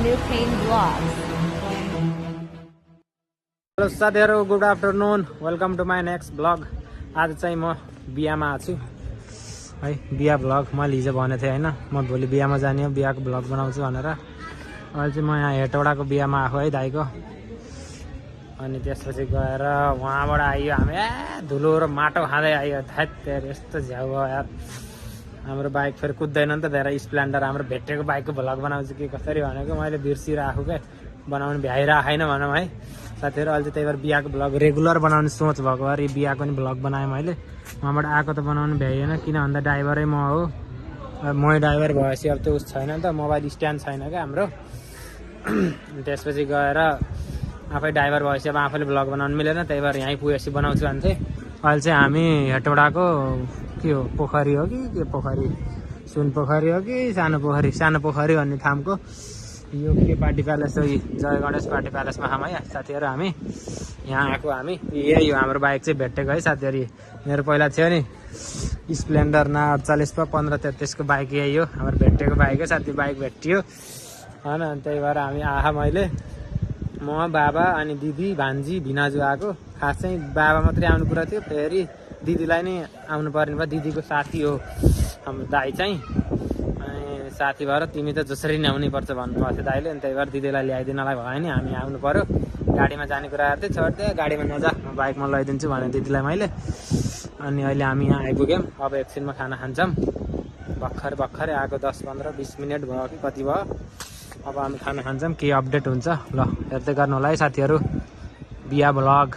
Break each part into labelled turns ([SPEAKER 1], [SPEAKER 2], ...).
[SPEAKER 1] Lupin Vlogs.
[SPEAKER 2] Hello साथीहरु, good afternoon, welcome to my next blog. आज चाहिँ म बिहामा छु है। बिहा ब्लग मैले हिजो भनेको थिएँ होइन, म भोलि बिहामा जाने हो, बिहाको ब्लग बनाउँछु भनेर। अहिले चाहिँ म यहाँ हेटौडाको बिहामा आएको है दाइको। अनि त्यसपछि गएर वहाँबाट आइयो हामी, धुलो र माटो खाँदै आइयो। थैट यस्तो झ्याउ भयो यार। हाम्रो बाइक फेरि कुद्दैन नि त, धेरै स्प्लेन्डर हाम्रो भेटेको बाइकको भ्लग बनाउँछु कि कसरी भनेको मैले बिर्सिरहेको क्या, बनाउनु भ्याइरहेको छैन भनौँ है साथीहरू। अहिले त्यही भएर बिहाको भ्लग रेगुलर बनाउने सोच भएको भएर बिहाको पनि भ्लग बनाएँ मैले। वहाँबाट आएको त बनाउनु भ्याइएन, किन भन्दा ड्राइभरै म हो। मै ड्राइभर भएपछि अब त्यो उस छैन नि त, मोबाइल स्ट्यान्ड छैन क्या हाम्रो। त्यसपछि गएर आफै ड्राइभर भएपछि अब आफैले भ्लग बनाउनु मिलेन, त्यही भएर यहीँ पुगेपछि बनाउँछु भन्थे। अहिले चाहिँ हामी हेटौडाको के हो, पोखरी हो कि के पोखरी, सुन पोखरी हो कि सानो पोखरी, सानो पोखरी भन्ने ठाउँको यो के पार्टी प्यालेस हो, जय गणेश पार्टी प्यालेसमा खाऊँ है साथीहरू। हामी यहाँ आएको, हामी यही हो हाम्रो बाइक चाहिँ भेटेको है साथीहरू। मेरो पहिला थियो नि स्प्लेन्डर ना 48 1533 को बाइक, यही हो हाम्रो भेटेको बाइक हो साथी। बाइक भेटियो होइन, अनि त्यही भएर हामी मैले म बाबा अनि दिदी भान्जी भिनाजु आएको। खास चाहिँ बाबा मात्रै आउनु कुरा थियो, फेरि दिदीलाई नै आउनु पर्ने भयो, दिदीको साथी हो हाम्रो दाइ चाहिँ। अनि साथी भएर तिमी त जसरी नै आउनै पर्छ भन्नुभएको थियो दाइले, अनि त्यही भएर दिदीलाई ल्याइदिनलाई भयो नि, हामी आउनु पर्यो। गाडीमा जाने कुरा थिएँ, छोडिदिएँ, गाडीमा नजा म बाइकमा लैदिन्छु भने दिदीलाई मैले। अनि अहिले हामी यहाँ आइपुग्यौँ, अब एकछिनमा खाना खान्छौँ। भर्खरै आएको 10-15-20 मिनट भयो कि कति भयो। अब हामी खाना खान्छौँ, के अपडेट हुन्छ ल हेर्दै गर्नु होला है साथीहरू बिहा भ्लग।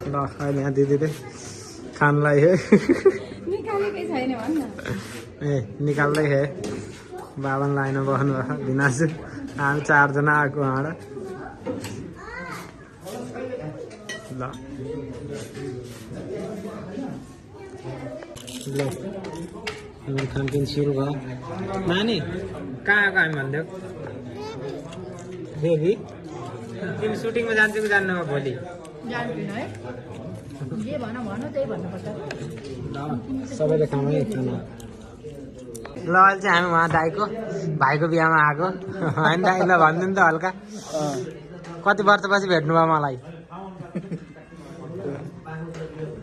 [SPEAKER 2] ल अहिले यहाँ दिदीले खानलाई है ए निकाल्दै है, बाबा लाइन बस्नु भयो भिनाजु, हामी 4 जना आएको उहाँबाट। ल हाम्रो खानपिन सुरु भयो। नानी कहाँ आएको हामी भनिदेऊ बेबी, तिमी सुटिङमा जान्छौ कि जान्नु भोलि? सबैले खाउँ है खाना। ल अहिले चाहिँ हामी उहाँ दाइको भाइको बिहामा आएको होइन दाइ? ल भनिदिनु त हल्का, कति वर्षपछि भेट्नु भयो मलाई?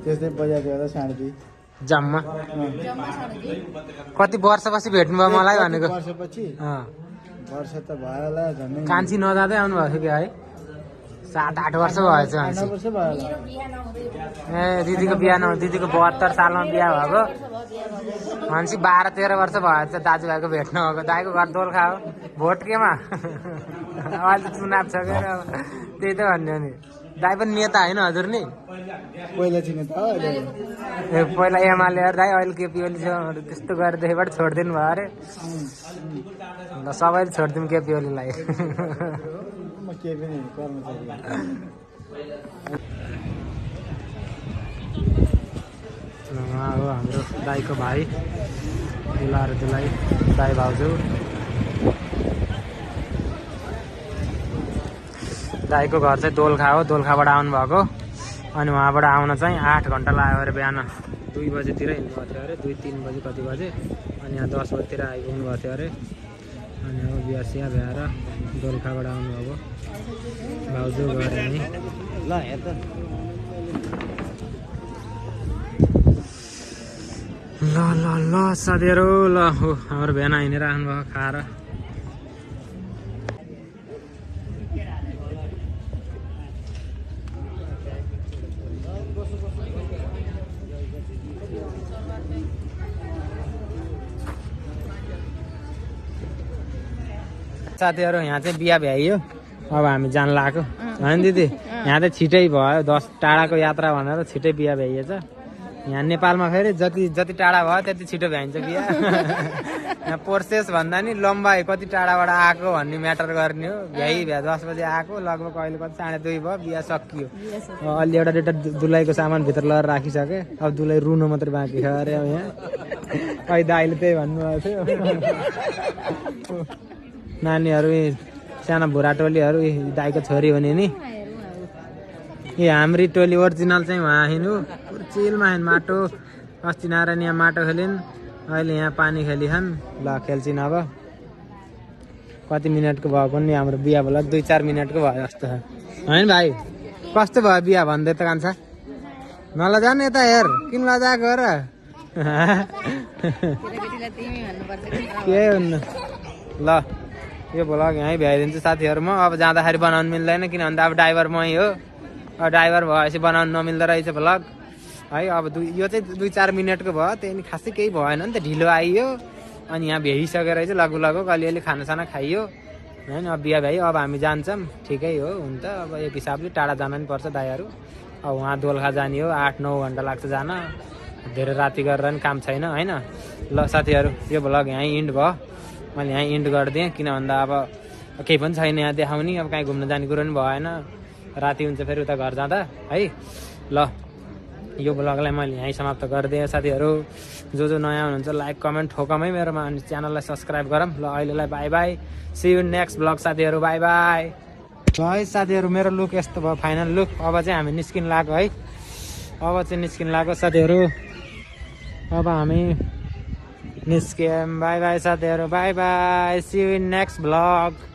[SPEAKER 3] त्यस्तै बजाएको होला 2.5
[SPEAKER 2] जम्मा कति वर्षपछि भेट्नु भयो मलाई भनेको?
[SPEAKER 3] वर्षपछि वर्ष त भयो होला झन्डै,
[SPEAKER 2] कान्छी नजाँदै आउनु भएको थियो क्या है? 7-8 वर्ष भएछ।
[SPEAKER 3] 8 वर्ष भयो होला।
[SPEAKER 2] ए दिदीको बिहा न, दिदीको 72 सालमा बिहा भएको, मान्छे 12-13 वर्ष भएछ दाजुभाइको भेट्नु भएको। दाइको घर दोलखा हो, भोट केमा अहिले चुनाव छ क्या, त्यही त भन्यो नि। दाइ पनि नेता होइन हजुर नि?
[SPEAKER 3] पहिला चिने त
[SPEAKER 2] ए पहिला एमाले दाइ, अहिले केपी ओली छ, त्यस्तो गरेदेखिबाट छोडिदिनु भयो अरे। ल सबैले छोडिदिउँ केपी ओलीलाई।
[SPEAKER 3] म के पनि कर्मचारी
[SPEAKER 2] हो हाम्रो दाइको भाइ, दुलाहरू दुलाई दाइ भाउजू। दाइको घर चाहिँ दोलखा हो, दोलखाबाट आउनुभएको। अनि उहाँबाट आउन चाहिँ 8 घन्टा लाग्यो अरे, बिहान 2 बजेतिर हिँड्नुभएको थियो अरे, 2-3 बजे कति बजे, अनि यहाँ 10 बजेतिर आइपुग्नु भएको थियो अरे। अनि अब बिहा सिहा भ्याएर दोलखाबाट आउनुभएको भाउजू गएर नि। ल हेर त ल ल ल साथीहरू, ल हो हाम्रो बिहान हिँडेर आउनुभयो खाएर। साथीहरू यहाँ चाहिँ बिहा भ्याइयो, अब हामी जान लाग्यो होइन दिदी? यहाँ चाहिँ छिटै भयो, 10 टाढाको यात्रा भनेर छिटै बिहा भ्याइएछ। यहाँ नेपालमा फेरि जति टाढा भयो त्यति छिटो भ्याइन्छ बिहा। यहाँ प्रोसेस भन्दा नि लम्बाइ कति टाढाबाट आएको भन्ने म्याटर गर्ने हो। भ्याइ 10 बजे आएको लगभग अहिले कति 2:30 भयो बिहा सकियो। अलि एउटा दुइटा दुलाईको सामान भित्र लगेर राखिसके। अब दुलाई रुनु मात्रै बाँकी छ अरे अब यहाँ। खै दाइले त्यही भन्नुभएको थियो। नानीहरू सानो भुरा टोलीहरू दाइको छोरी हुने नि। ए हाम्री टोली ओरिजिनल चाहिँ उहाँ हिँड्नु चिलमा हिँड माटो। अस्ति नारायण यहाँ माटो खेलिन्, अहिले यहाँ पानी खेलिछन्। ल खेल्छिन् अब। कति मिनटको भयो पनि हाम्रो बिहा भला 2-4 मिनटको भयो जस्तो छ होइन भाइ? कस्तो भयो बिहा भन्दै त कान्छ? नलजा नि यता हेर, किन लजाएको र? के हुन्न। ल यो भ्लग यहीँ भ्याइदिन्छु साथीहरू। म अब जाँदाखेरि बनाउनु मिल्दैन किनभने अब ड्राइभर मै हो। अब ड्राइभर भएपछि बनाउनु नमिल्दो रहेछ भ्लग है। अब यो चाहिँ 2-4 मिनटको भयो, त्यही खासै केही भएन नि त, ढिलो आइयो। अनि यहाँ भ्याइसकेर चाहिँ लगभग लगभग अलिअलि खानासाना खाइयो होइन। अब बिहा भ्याइ अब हामी जान्छौँ, ठिकै हो हुन्छ। अब एक हिसाबले टाढा जान नि पर्छ दाइहरू। अब उहाँ दोलखा जाने हो, 8-9 घन्टा लाग्छ जान। धेरै राति गरेर नि काम छैन होइन। ल साथीहरू यो भ्लग यहीँ इन्ड भयो। मैले यहीँ इन्ड गरिदिएँ किन भन्दा अब केही पनि छैन यहाँ देखाउने। अब कहीँ घुम्न जाने कुरो पनि भएन, राति हुन्छ फेरि उता घर जाँदा है। ल यो भ्लगलाई मैले यहीँ समाप्त गरिदिएँ साथीहरू। जो नयाँ हुनुहुन्छ लाइक कमेन्ट ठोकम है मेरोमा, अनि च्यानललाई सब्सक्राइब गरौँ। ल अहिलेलाई bye bye, see you next vlog साथीहरू, बाई बाई। है साथीहरू मेरो लुक यस्तो भयो फाइनल लुक। अब चाहिँ हामी निस्किन लाग्यो है। अब चाहिँ निस्किन लाग्यो साथीहरू। अब हामी निस्क्यौँ। बाई बाई साथीहरू, bye bye, see you in next vlog.